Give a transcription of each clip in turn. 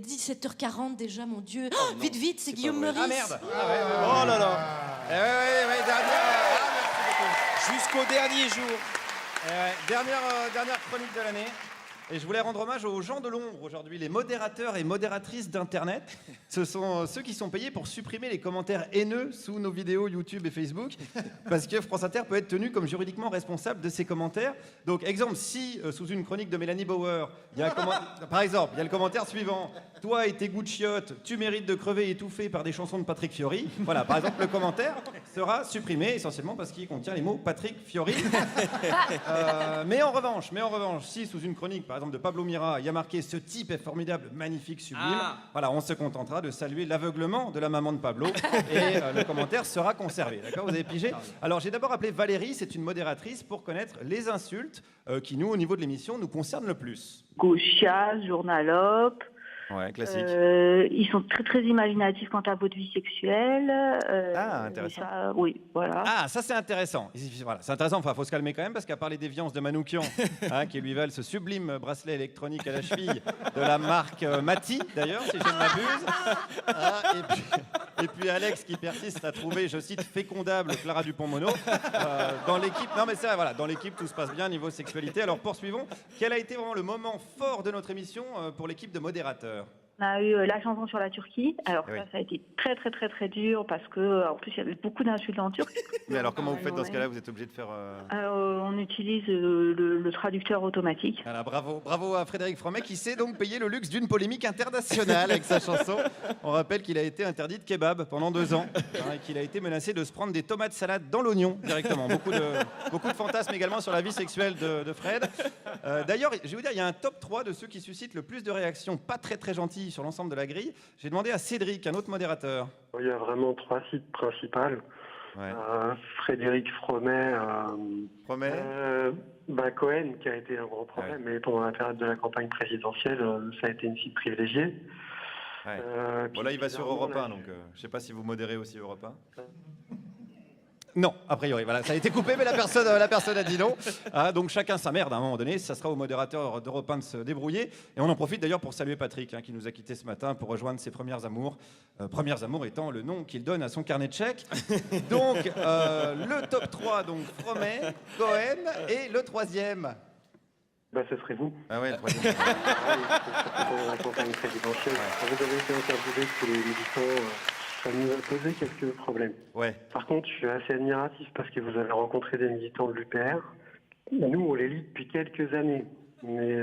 17h40 déjà, mon Dieu. Oh, vite, vite, c'est Guillaume Meurice. Ah merde. Oh là là. Merci beaucoup. Jusqu'au dernier jour. Dernière chronique de l'année. Et je voulais rendre hommage aux gens de l'ombre aujourd'hui, les modérateurs et modératrices d'Internet. Ce sont ceux qui sont payés pour supprimer les commentaires haineux sous nos vidéos YouTube et Facebook, parce que France Inter peut être tenu comme juridiquement responsable de ces commentaires. Donc, exemple, si sous une chronique de Mélanie Bauer, par exemple, il y a le commentaire suivant « Toi et tes goûts de chiottes, tu mérites de crever étouffé par des chansons de Patrick Fiori », voilà, par exemple, le commentaire sera supprimé, essentiellement parce qu'il contient les mots Patrick Fiori. Mais en revanche, si sous une chronique, par exemple, de Pablo Mira, il y a marqué « Ce type est formidable, magnifique, sublime », voilà, on se contentera de saluer l'aveuglement de la maman de Pablo et le commentaire sera conservé. D'accord, vous avez pigé? Alors, j'ai d'abord appelé Valérie, c'est une modératrice, pour connaître les insultes qui, nous, au niveau de l'émission, nous concernent le plus. Gauchia, journalope. Ouais, classique. Ils sont très très imaginatifs quant à votre vie sexuelle. Intéressant. Ça, oui, voilà. Ah, ça c'est intéressant. Voilà, c'est intéressant. Enfin, faut se calmer quand même parce qu'à part les déviances de Manoukian, qui lui valent ce sublime bracelet électronique à la cheville de la marque Mati, d'ailleurs, si je ne m'abuse. Et puis Alex qui persiste à trouver, je cite, fécondable Clara Dupont-Mono. Dans l'équipe, non mais c'est vrai, voilà, dans l'équipe tout se passe bien niveau sexualité. Alors poursuivons. Quel a été vraiment le moment fort de notre émission pour l'équipe de modérateurs? On a eu la chanson sur la Turquie. Alors oui. ça a été très très très très dur parce que en plus il y avait beaucoup d'insultes en turc. Mais alors comment vous faites dans ce cas-là? Vous êtes obligé de faire... On utilise le traducteur automatique. Voilà, bravo à Frédéric Fromet qui s'est donc payé le luxe d'une polémique internationale avec sa chanson. On rappelle qu'il a été interdit de kebab pendant 2 ans et qu'il a été menacé de se prendre des tomates salades dans l'oignon directement. Beaucoup de fantasmes également sur la vie sexuelle de Fred. D'ailleurs, je vais vous dire, il y a un top 3 de ceux qui suscitent le plus de réactions pas très très gentilles sur l'ensemble de la grille. J'ai demandé à Cédric, un autre modérateur. Il y a vraiment 3 sites principaux. Ouais. Frédéric Fromet, Cohen, qui a été un gros problème, mais pendant la période de la campagne présidentielle, ça a été une site privilégiée. Ouais. Là, il va sur Europe 1, donc je ne sais pas si vous modérez aussi Europe 1. Non, a priori, voilà, ça a été coupé, mais la personne a dit non. Donc chacun sa merde à un moment donné, ça sera au modérateur d'Europe 1 de se débrouiller. Et on en profite d'ailleurs pour saluer Patrick, qui nous a quittés ce matin pour rejoindre ses premières amours. Premières amours étant le nom qu'il donne à son carnet de chèques. Donc le top 3, donc Fromet, Cohen et le 3e. Ce serait vous. Ah ouais, le 3e. Pendant la campagne présidentielle, vous avez été interviewé tous les militants. Ça nous a posé quelques problèmes. Ouais. Par contre, je suis assez admiratif parce que vous avez rencontré des militants de l'UPR. Nous, on les lit depuis quelques années. Mais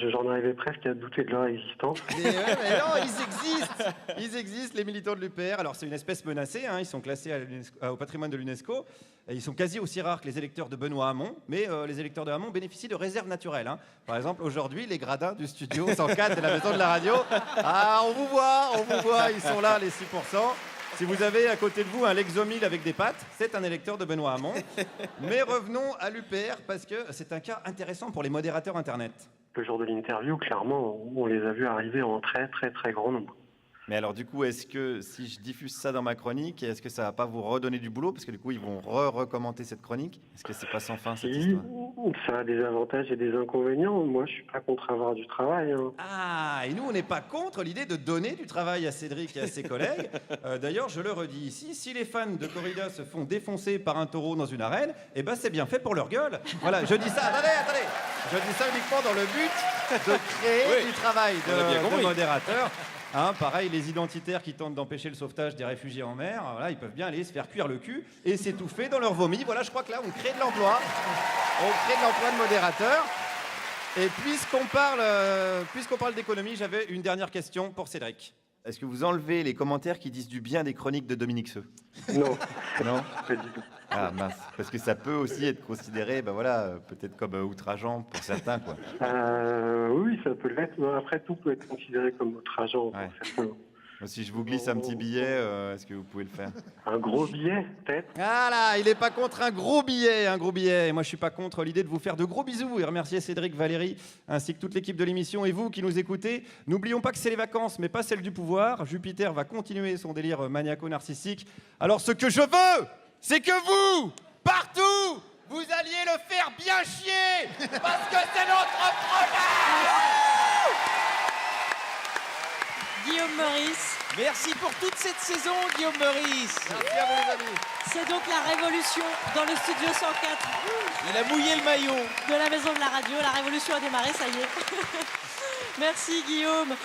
j'en arrivais presque à douter de leur existence. Mais non, ils existent, les militants de l'UPR. Alors, c'est une espèce menacée, ils sont classés au patrimoine de l'UNESCO. Et ils sont quasi aussi rares que les électeurs de Benoît Hamon, mais les électeurs de Hamon bénéficient de réserves naturelles. Par exemple, aujourd'hui, les gradins du studio 104 de la maison de la radio, on vous voit, ils sont là, les 6%. Si vous avez à côté de vous un Lexomil avec des pattes, c'est un électeur de Benoît Hamon. Mais revenons à l'UPR parce que c'est un cas intéressant pour les modérateurs Internet. Le jour de l'interview, clairement, on les a vus arriver en très très très grand nombre. Mais alors du coup, est-ce que si je diffuse ça dans ma chronique, est-ce que ça va pas vous redonner du boulot? Parce que du coup, ils vont recommenter cette chronique. Est-ce que c'est pas sans fin cette histoire? Ça a des avantages et des inconvénients. Moi, je suis pas contre avoir du travail. Et nous, on n'est pas contre l'idée de donner du travail à Cédric et à ses collègues. D'ailleurs, je le redis ici, si les fans de corrida se font défoncer par un taureau dans une arène, c'est bien fait pour leur gueule. Voilà, je dis ça, attendez. Je dis ça uniquement dans le but de créer du travail de modérateur. Pareil, les identitaires qui tentent d'empêcher le sauvetage des réfugiés en mer, ils peuvent bien aller se faire cuire le cul et s'étouffer dans leur vomi. Voilà, je crois que là, on crée de l'emploi. On crée de l'emploi de modérateur. Et puisqu'on parle d'économie, j'avais une dernière question pour Cédric. Est-ce que vous enlevez les commentaires qui disent du bien des chroniques de Dominique Seux? Non. Non? Pas du tout. Ah mince, parce que ça peut aussi être considéré, peut-être comme outrageant pour certains, quoi. Oui, ça peut l'être. Après, tout peut être considéré comme outrageant pour certains. Si je vous glisse un petit billet, est-ce que vous pouvez le faire? Un gros billet, peut-être? Il n'est pas contre un gros billet. Et moi, je suis pas contre l'idée de vous faire de gros bisous et remercier Cédric, Valérie, ainsi que toute l'équipe de l'émission et vous qui nous écoutez. N'oublions pas que c'est les vacances, mais pas celles du pouvoir. Jupiter va continuer son délire maniaco-narcissique. Alors, ce que je veux, c'est que vous, partout, vous alliez le faire bien chier, parce que c'est notre problème. Guillaume Meurice. Merci pour toute cette saison, Guillaume Meurice. Merci à vous les amis. C'est donc la révolution dans le studio 104 Il a mouillé le maillot. de la Maison de la Radio. La révolution a démarré, ça y est. Merci Guillaume.